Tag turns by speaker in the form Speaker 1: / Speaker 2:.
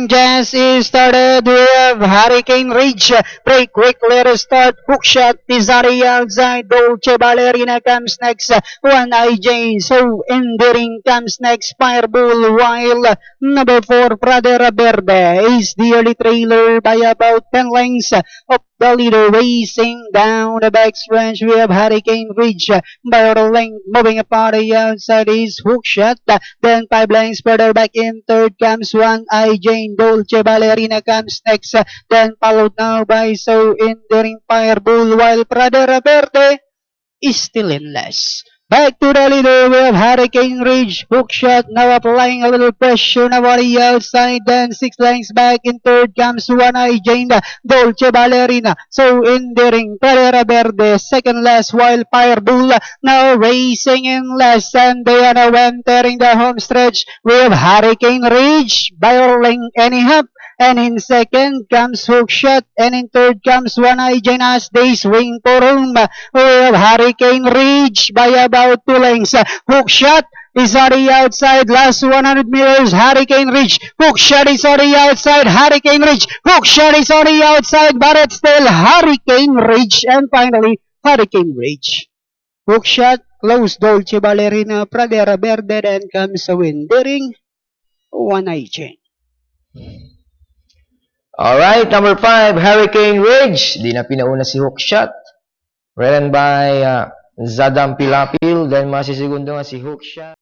Speaker 1: Jazz is started with Hurricane Ridge. Break quick, let us start. Hook shot, Tizari outside. Dolce Ballerina comes next. One IJ, so endearing comes next. Fireball, while number 4, Pradera Verde is the early trailer by about 10 lengths of the leader, racing down the backstretch. We have Hurricane Ridge by a length, moving apart the outside is Hook Shot. Then 5 lengths further back in third comes One Eye Jane. Dolce Ballerina comes next. Then followed now by So Enduring Fireball, while Pradera Verde is still in less. Back to the leader, we have Hurricane Ridge. Hook shot, now applying a little pressure now on the outside. Then 6 lengths back in third comes One Eye Jane. Dolce Ballerina, So Endearing, Pradera Verde, second last, while Fireball now racing in last. And they are now entering the home stretch. We have Hurricane Ridge by Orling anyhow. And in second comes Hook Shot. And in third comes One Eye Jane as they swing for home. We have Hurricane Ridge by about 2 lengths. Hook Shot is on the outside. Last 100 meters, Hurricane Ridge. Hook Shot is on the outside. Hurricane Ridge. Hook Shot is on the outside, but it's still Hurricane Ridge. And finally, Hurricane Ridge. Hook Shot, close Dolce Ballerina, Pradera Verde, then comes a Endearing, One Eye Jane.
Speaker 2: Alright, number 5, Hurricane Ridge. Di na pinauna si Hook Shot. Ridden by Zadam Pilapil. Then masisigundo nga si Hook Shot.